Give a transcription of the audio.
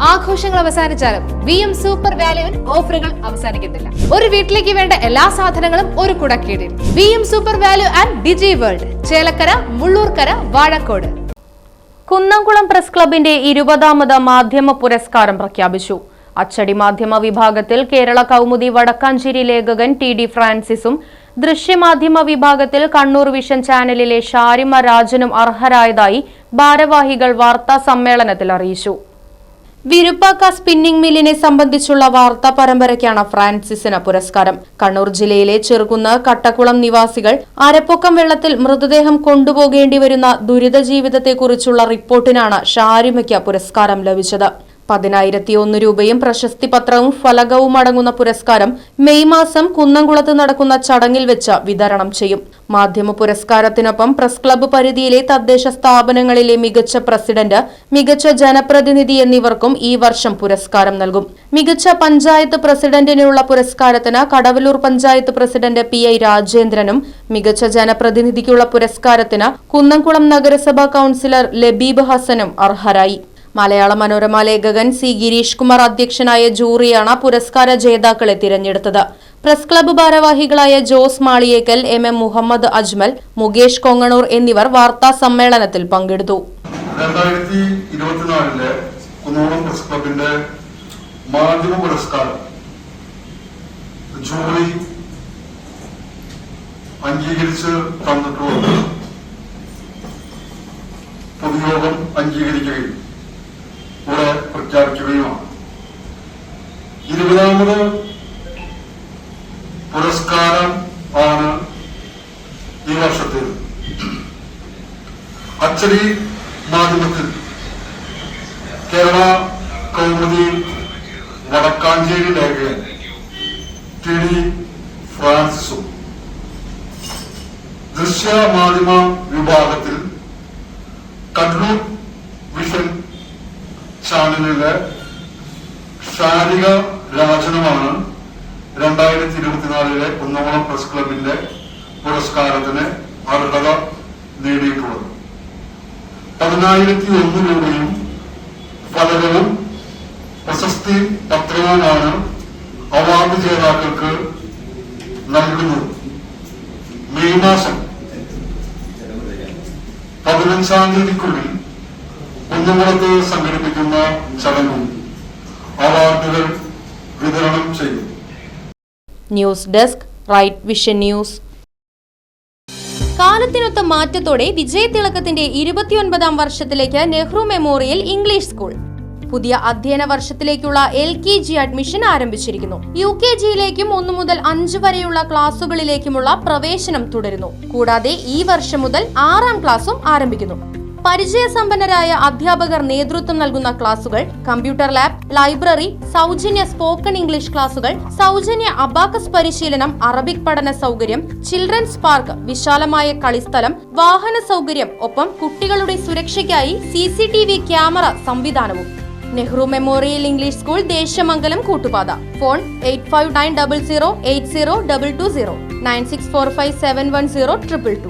ആഘോഷങ്ങൾ അവസാനിച്ചാലും VM super വാല്യുവിൽ ഓഫറുകൾ അവസാനിക്കുന്നില്ല. ഒരു വീട്ടിലേക്ക് വേണ്ട എല്ലാ സാധനങ്ങളും ഒരു കുടക്കീഴിൽ. VM super value and digi world, Chelakkara, Mullurkara, Vazhakode. Kunnamkulam press ക്ലബിന്റെ 20ാമത് മാധ്യമ പുരസ്കാരം പ്രഖ്യാപിച്ചു. അച്ചടി മാധ്യമ വിഭാഗത്തിൽ കേരള കൗമുദി വടക്കാഞ്ചേരി ലേഖകൻ TD ഫ്രാൻസിസും, ദൃശ്യമാധ്യമ വിഭാഗത്തിൽ കണ്ണൂർ വിഷൻ ചാനലിലെ ഷാരിമ രാജനും അർഹരായതായി ഭാരവാഹികൾ വാർത്താ സമ്മേളനത്തിൽ അറിയിച്ചു. വിരുപ്പാക്ക സ്പിന്നിംഗ് മില്ലിനെ സംബന്ധിച്ചുള്ള വാർത്താ പരമ്പരയ്ക്കാണ് ഫ്രാൻസിസിന് പുരസ്കാരം. കണ്ണൂർ ജില്ലയിലെ ചെറുകുന്ന് കട്ടക്കുളം നിവാസികൾ അരപ്പൊക്കം വെള്ളത്തിൽ മൃതദേഹം കൊണ്ടുപോകേണ്ടി വരുന്ന ദുരിത ജീവിതത്തെക്കുറിച്ചുള്ള റിപ്പോർട്ടിനാണ് ഷാരിമയ്ക്ക് പുരസ്കാരം ലഭിച്ചത്. 10,001 രൂപയും പ്രശസ്തി പത്രവും ഫലകവും അടങ്ങുന്ന പുരസ്കാരം മെയ് മാസം കുന്നംകുളത്ത് നടക്കുന്ന ചടങ്ങിൽ വെച്ച് വിതരണം ചെയ്യും. മാധ്യമ പുരസ്കാരത്തിനൊപ്പം പ്രസ് ക്ലബ്ബ് പരിധിയിലെ തദ്ദേശ സ്ഥാപനങ്ങളിലെ മികച്ച പ്രസിഡന്റ്, മികച്ച ജനപ്രതിനിധി എന്നിവർക്കും ഈ വർഷം പുരസ്കാരം നൽകും. മികച്ച പഞ്ചായത്ത് പ്രസിഡന്റിനുള്ള പുരസ്കാരത്തിന് കടവലൂർ പഞ്ചായത്ത് പ്രസിഡന്റ് PI രാജേന്ദ്രനും, മികച്ച ജനപ്രതിനിധിക്കുള്ള പുരസ്കാരത്തിന് കുന്നംകുളം നഗരസഭാ കൌൺസിലർ ലബീബ് ഹസനും അർഹരായി. മലയാള മനോരമ ലേഖകൻ C ഗിരീഷ് കുമാർ അധ്യക്ഷനായ ജൂറിയാണ് പുരസ്കാര ജേതാക്കളെ തിരഞ്ഞെടുത്തത്. പ്രസ് ക്ലബ്ബ് ഭാരവാഹികളായ ജോസ് മാളിയേക്കൽ, MM മുഹമ്മദ് അജ്മൽ, മുകേഷ് കൊങ്ങണൂർ എന്നിവർ വാർത്താ സമ്മേളനത്തിൽ പങ്കെടുത്തു. 2024 കുന്നംകുളം പ്രസ് ക്ലബിന്റെ മാധ്യമ പുരസ്കാരം ജൂറി അംഗീകരിച്ച് തന്നിട്ടുള്ളത് പൊതുയോഗം അംഗീകരിക്കുകയും ഇവിടെ പ്രഖ്യാപിക്കുകയുമാണ്. 20ാമത് പുരസ്കാരം ആണ് ഈ വർഷത്തിൽ. അച്ചടി മാധ്യമത്തിൽ കേരള കൗമുദി വടക്കാഞ്ചേരി ലേഖകൻ TD ഫ്രാൻസിസും, ദൃശ്യമാധ്യമ വിഭാഗത്തിൽ കണ്ണൂർ വിഷൻ ചാനലിലെ ഷാരിക രാജനുമാണ് 2024 കുന്നംകുളം പ്രസ് ക്ലബിന്റെ പുരസ്കാരത്തിന് അർഹത നേടിയിട്ടുള്ളത്. 10,001 രൂപയും ഫലകവും പ്രശസ്തി പത്രവുമാണ് അവാർഡ് ജേതാക്കൾക്ക് നൽകുന്നത്. മെയ് മാസം 15-ാം തീയതിക്കുള്ളിൽ കുന്നംകുളത്ത് സംഘടിപ്പിക്കുന്ന ചടങ്ങും അവാർഡുകൾ വിതരണം ചെയ്യും. News desk, right vision news. കാലത്തിനൊത്ത മാറ്റത്തോടെ വിജയതിളക്കത്തിന്റെ 29ാം വർഷത്തിലേക്ക് നെഹ്റു മെമ്മോറിയൽ ഇംഗ്ലീഷ് സ്കൂൾ. പുതിയ അധ്യയന വർഷത്തിലേക്കുള്ള LKG അഡ്മിഷൻ ആരംഭിച്ചിരിക്കുന്നു. UKGയിലേക്കും 1 മുതൽ 5 വരെയുള്ള ക്ലാസുകളിലേക്കുമുള്ള പ്രവേശനം തുടരുന്നു. കൂടാതെ ഈ വർഷം മുതൽ 6ാം ക്ലാസും ആരംഭിക്കുന്നു. പരിചയസമ്പന്നരായ അധ്യാപകർ നേതൃത്വം നൽകുന്ന ക്ലാസുകൾ, കമ്പ്യൂട്ടർ ലാബ്, ലൈബ്രറി, സൗജന്യ സ്പോക്കൺ ഇംഗ്ലീഷ് ക്ലാസുകൾ, സൗജന്യ അബാക്കസ് പരിശീലനം, അറബിക് പഠന സൗകര്യം, ചിൽഡ്രൻസ് പാർക്ക്, വിശാലമായ കളിസ്ഥലം, വാഹന സൗകര്യം, ഒപ്പം കുട്ടികളുടെ സുരക്ഷയ്ക്കായി CCTV ക്യാമറ സംവിധാനവും. Nehru memorial English school, Desamangalam, Koottupatha. Phone 8590080220 9645710222.